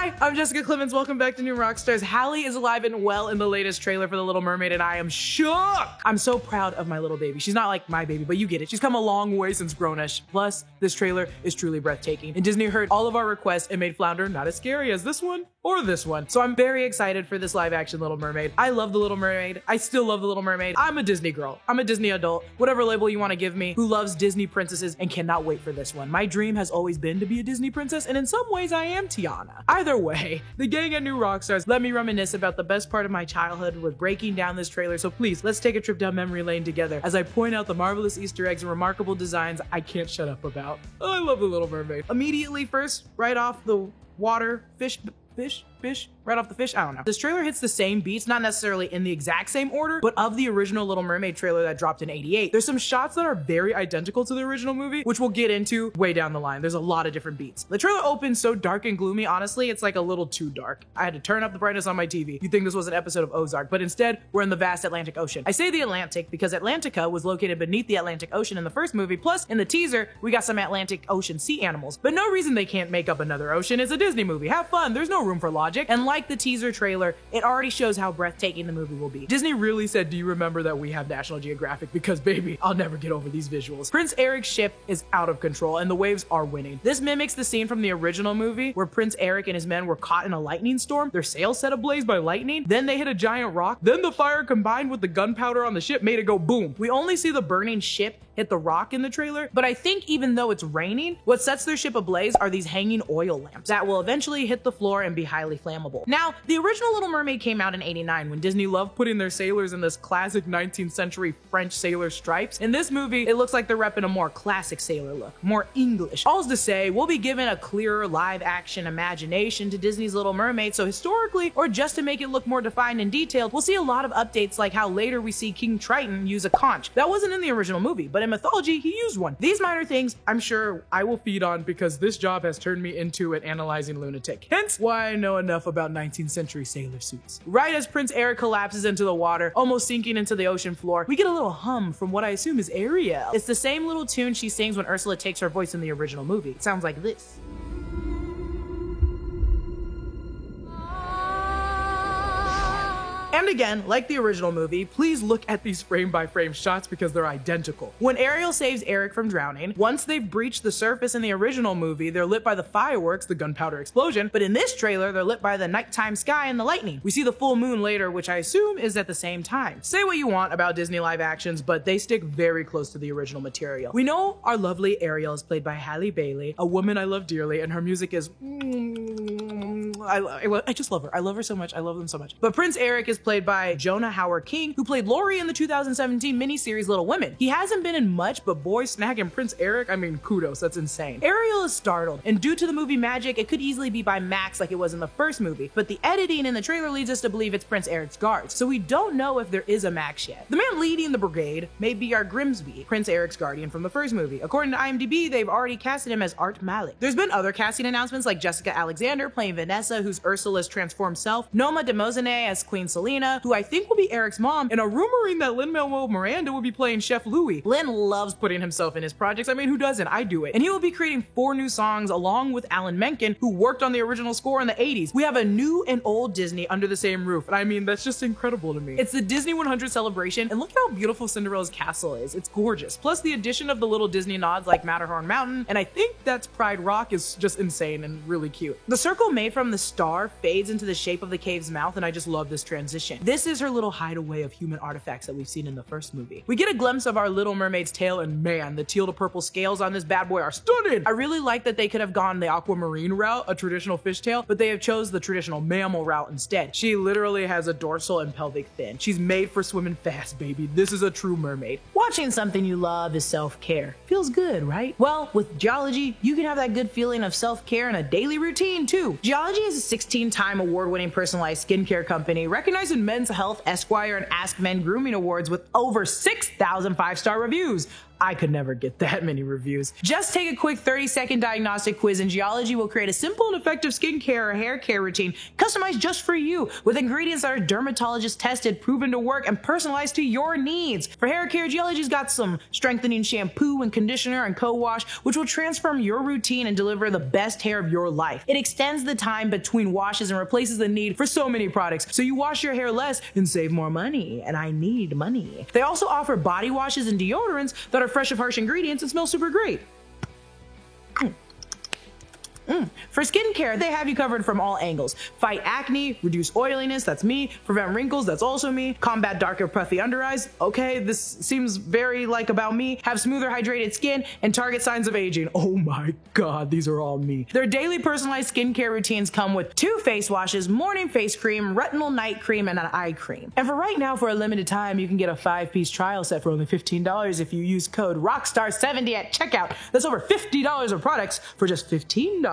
Hi, I'm Jessica Clemens. Welcome back to New Rockstars. Halle is alive and well in the latest trailer for The Little Mermaid, and I am shook. I'm so proud of my little baby. She's not like my baby, but you get it. She's come a long way since Grownish. Plus, this trailer is truly breathtaking. And Disney heard all of our requests and made Flounder not as scary as this one or this one. So I'm very excited for this live action Little Mermaid. I love The Little Mermaid. I still love The Little Mermaid. I'm a Disney girl. I'm a Disney adult, whatever label you want to give me, who loves Disney princesses and cannot wait for this one. My dream has always been to be a Disney princess, and in some ways I am Tiana. Either way, the gang at New Rockstars let me reminisce about the best part of my childhood with breaking down this trailer, so please, let's take a trip down memory lane together as I point out the marvelous Easter eggs and remarkable designs I can't shut up about. Oh, I love The Little Mermaid. Immediately first, right off the water, fish, right off the fish, I don't know. This trailer hits the same beats, not necessarily in the exact same order, but of the original Little Mermaid trailer that dropped in '88. There's some shots that are very identical to the original movie, which we'll get into way down the line. There's a lot of different beats. The trailer opens so dark and gloomy, honestly, it's like a little too dark. I had to turn up the brightness on my TV. You'd think this was an episode of Ozark, but instead, we're in the vast Atlantic Ocean. I say the Atlantic because Atlantica was located beneath the Atlantic Ocean in the first movie, plus in the teaser, we got some Atlantic Ocean sea animals. But no reason they can't make up another ocean. It's a Disney movie. Have fun. There's no room for logic. And like the teaser trailer, it already shows how breathtaking the movie will be. Disney really said, do you remember that we have National Geographic? Because baby, I'll never get over these visuals. Prince Eric's ship is out of control and the waves are winning. This mimics the scene from the original movie where Prince Eric and his men were caught in a lightning storm, their sails set ablaze by lightning, then they hit a giant rock, then the fire combined with the gunpowder on the ship made it go boom. We only see the burning ship hit the rock in the trailer, but I think even though it's raining, what sets their ship ablaze are these hanging oil lamps that will eventually hit the floor and be highly flammable. Now, the original Little Mermaid came out in '89 when Disney loved putting their sailors in this classic 19th century French sailor stripes. In this movie, it looks like they're repping a more classic sailor look, more English. All's to say, we'll be given a clearer live action imagination to Disney's Little Mermaid, so historically, or just to make it look more defined and detailed, we'll see a lot of updates like how later we see King Triton use a conch. That wasn't in the original movie, but in mythology, he used one. These minor things, I'm sure I will feed on because this job has turned me into an analyzing lunatic. Hence why I know enough about 19th century sailor suits. Right as Prince Eric collapses into the water, almost sinking into the ocean floor, we get a little hum from what I assume is Ariel. It's the same little tune she sings when Ursula takes her voice in the original movie. It sounds like this. And again, like the original movie, please look at these frame-by-frame shots because they're identical. When Ariel saves Eric from drowning, once they've breached the surface in the original movie, they're lit by the fireworks, the gunpowder explosion, but in this trailer, they're lit by the nighttime sky and the lightning. We see the full moon later, which I assume is at the same time. Say what you want about Disney live actions, but they stick very close to the original material. We know our lovely Ariel is played by Halle Bailey, a woman I love dearly, and her music is I just love her. I love her so much. I love them so much. But Prince Eric is played by Jonah Hauer-King, who played Laurie in the 2017 miniseries Little Women. He hasn't been in much, but boy, snagging Prince Eric, I mean, kudos, that's insane. Ariel is startled, and due to the movie magic, it could easily be by Max like it was in the first movie, but the editing in the trailer leads us to believe it's Prince Eric's guards, so we don't know if there is a Max yet. The man leading the brigade may be our Grimsby, Prince Eric's guardian from the first movie. According to IMDb, they've already casted him as Art Malik. There's been other casting announcements like Jessica Alexander playing Vanessa, who's Ursula's transformed self, Noma Demosene as Queen Selena, who I think will be Eric's mom, and a rumoring that Lin-Manuel Miranda will be playing Chef Louis. Lin loves putting himself in his projects. I mean, who doesn't? I do it. And he will be creating 4 new songs along with Alan Menken, who worked on the original score in the 80s. We have a new and old Disney under the same roof, and I mean, that's just incredible to me. It's the Disney 100 celebration, and look at how beautiful Cinderella's castle is. It's gorgeous. Plus the addition of the little Disney nods like Matterhorn Mountain, and I think that's Pride Rock is just insane and really cute. The circle made from the star fades into the shape of the cave's mouth, and I just love this transition. This is her little hideaway of human artifacts that we've seen in the first movie. We get a glimpse of our Little Mermaid's tail, and man, the teal to purple scales on this bad boy are stunning! I really like that they could have gone the aquamarine route, a traditional fishtail, but they have chose the traditional mammal route instead. She literally has a dorsal and pelvic fin. She's made for swimming fast, baby. This is a true mermaid. Watching something you love is self-care. Feels good, right? Well, with Geology, you can have that good feeling of self-care in a daily routine too. Geology is a 16-time award-winning personalized skincare company recognized in Men's Health, Esquire, and Ask Men Grooming Awards with over 6,000 5-star reviews. I could never get that many reviews. Just take a quick 30-second diagnostic quiz and Geologie will create a simple and effective skincare or hair care routine customized just for you with ingredients that are dermatologist tested, proven to work, and personalized to your needs. For hair care, Geologie's got some strengthening shampoo and conditioner and co-wash, which will transform your routine and deliver the best hair of your life. It extends the time between washes and replaces the need for so many products, so you wash your hair less and save more money, and I need money. They also offer body washes and deodorants that are fresh of harsh ingredients and smell super great. For skincare, they have you covered from all angles. Fight acne, reduce oiliness, that's me. Prevent wrinkles, that's also me. Combat dark or puffy under eyes, okay, this seems very like about me. Have smoother hydrated skin and target signs of aging. Oh my god, these are all me. Their daily personalized skincare routines come with 2 face washes, morning face cream, retinal night cream, and an eye cream. And for right now, for a limited time, you can get a 5-piece trial set for only $15 if you use code ROCKSTAR70 at checkout. That's over $50 of products for just $15.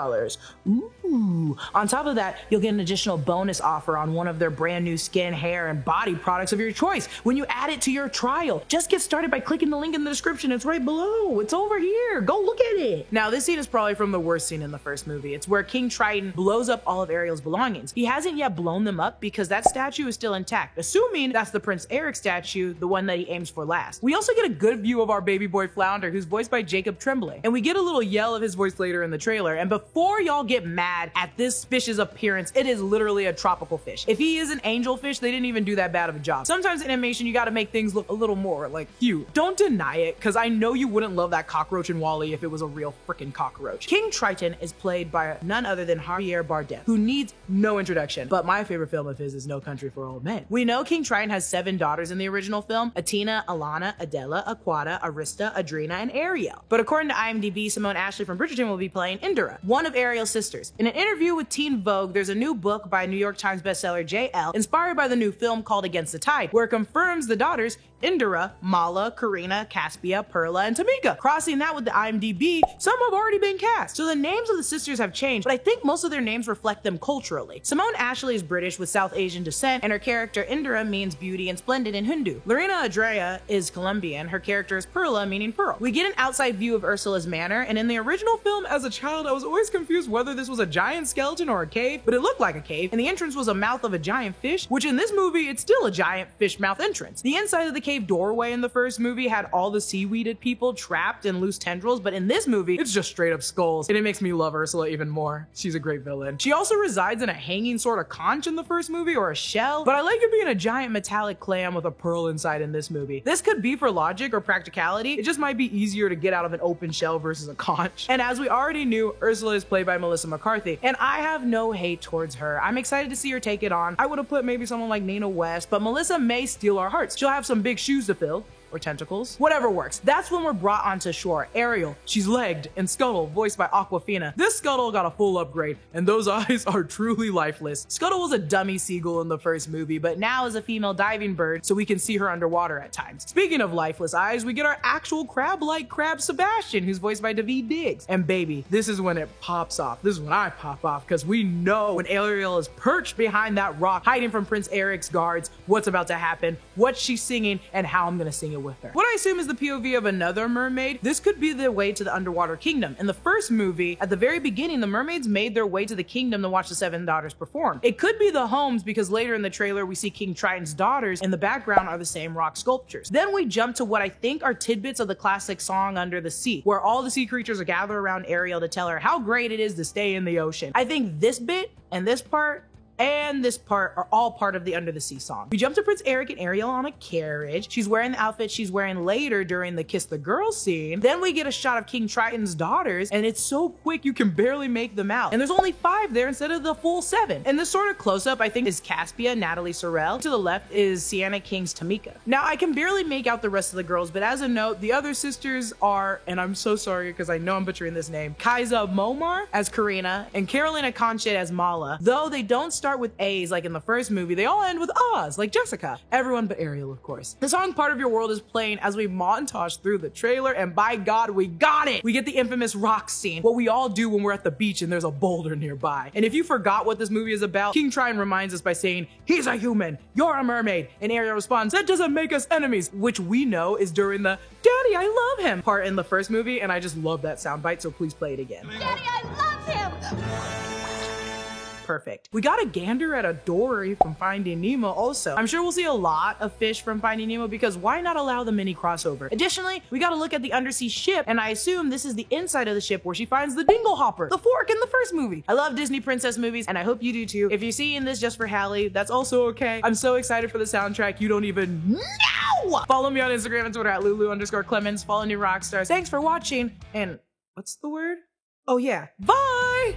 Ooh. On top of that, you'll get an additional bonus offer on one of their brand new skin, hair, and body products of your choice when you add it to your trial. Just get started by clicking the link in the description. It's right below. It's over here. Go look at it. Now, this scene is probably from the worst scene in the first movie. It's where King Triton blows up all of Ariel's belongings. He hasn't yet blown them up because that statue is still intact, assuming that's the Prince Eric statue, the one that he aims for last. We also get a good view of our baby boy Flounder, who's voiced by Jacob Tremblay, and we get a little yell of his voice later in the trailer. And before y'all get mad at this fish's appearance, it is literally a tropical fish. If he is an angelfish, they didn't even do that bad of a job. Sometimes in animation, you gotta make things look a little more like cute. Don't deny it, because I know you wouldn't love that cockroach in WALL-E if it was a real freaking cockroach. King Triton is played by none other than Javier Bardem, who needs no introduction, but my favorite film of his is No Country for Old Men. We know King Triton has 7 daughters in the original film: Atina, Alana, Adela, Aquata, Arista, Adrena, and Ariel. But according to IMDb, Simone Ashley from Bridgerton will be playing Indira, one of Ariel's sisters. In an interview with Teen Vogue, there's a new book by New York Times bestseller J.L. inspired by the new film called Against the Tide, where it confirms the daughters Indira, Mala, Karina, Caspia, Perla, and Tamika. Crossing that with the IMDb, some have already been cast. So the names of the sisters have changed, but I think most of their names reflect them culturally. Simone Ashley is British with South Asian descent, and her character Indira means beauty and splendid in Hindu. Lorena Adrea is Colombian. Her character is Perla, meaning pearl. We get an outside view of Ursula's manor, and in the original film, as a child, I was always confused whether this was a giant skeleton or a cave, but it looked like a cave, and the entrance was a mouth of a giant fish, which in this movie, it's still a giant fish mouth entrance. The inside of the cave doorway in the first movie had all the seaweeded people trapped in loose tendrils, but in this movie, it's just straight up skulls, and it makes me love Ursula even more. She's a great villain. She also resides in a hanging sort of conch in the first movie, or a shell, but I like her being a giant metallic clam with a pearl inside in this movie. This could be for logic or practicality. It just might be easier to get out of an open shell versus a conch. And as we already knew, Ursula is played by Melissa McCarthy, and I have no hate towards her. I'm excited to see her take it on. I would have put maybe someone like Nina West, but Melissa may steal our hearts. She'll have some big shoes to fill. Or tentacles, whatever works. That's when we're brought onto shore. Ariel, she's legged, and Scuttle, voiced by Awkwafina. This Scuttle got a full upgrade, and those eyes are truly lifeless. Scuttle was a dummy seagull in the first movie, but now is a female diving bird, so we can see her underwater at times. Speaking of lifeless eyes, we get our actual crab-like crab Sebastian, who's voiced by Daveed Diggs. And baby, this is when it pops off. This is when I pop off, because we know when Ariel is perched behind that rock, hiding from Prince Eric's guards, what's about to happen, what she's singing, and how I'm gonna sing it with her. What I assume is the POV of another mermaid. This could be the way to the underwater kingdom. In the first movie, at the very beginning, the mermaids made their way to the kingdom to watch the 7 daughters perform. It could be the homes because later in the trailer, we see King Triton's daughters in the background are the same rock sculptures. Then we jump to what I think are tidbits of the classic song Under the Sea, where all the sea creatures are gathered around Ariel to tell her how great it is to stay in the ocean. I think this bit and this part are all part of the Under the Sea song. We jump to Prince Eric and Ariel on a carriage. She's wearing the outfit she's wearing later during the Kiss the Girl scene. Then we get a shot of King Triton's daughters, and it's so quick you can barely make them out. And there's only 5 there instead of the full 7. And this sort of close-up, I think, is Caspia, Natalie Sorrell. To the left is Sienna King's Tamika. Now, I can barely make out the rest of the girls, but as a note, the other sisters are, and I'm so sorry because I know I'm butchering this name, Kaisa Momar as Karina and Carolina Conchet as Mala. Though they don't start start with A's like in the first movie, they all end with Ahs, like Jessica. Everyone but Ariel, of course. The song Part of Your World is playing as we montage through the trailer, and by God, we got it! We get the infamous rock scene, what we all do when we're at the beach and there's a boulder nearby. And if you forgot what this movie is about, King Triton reminds us by saying, "He's a human, you're a mermaid," and Ariel responds, "That doesn't make us enemies," which we know is during the "Daddy, I love him" part in the first movie, and I just love that soundbite, so please play it again. Daddy, I love him! Perfect. We got a gander at a dory from Finding Nemo also. I'm sure we'll see a lot of fish from Finding Nemo because why not allow the mini crossover? Additionally, we got to look at the undersea ship, and I assume this is the inside of the ship where she finds the Dinglehopper, the fork in the first movie. I love Disney princess movies, and I hope you do too. If you're seeing this just for Hallie, that's also okay. I'm so excited for the soundtrack, you don't even know! Follow me on Instagram and Twitter at Lulu_Clemens. Follow New Rockstars. Thanks for watching, and what's the word? Oh yeah, bye!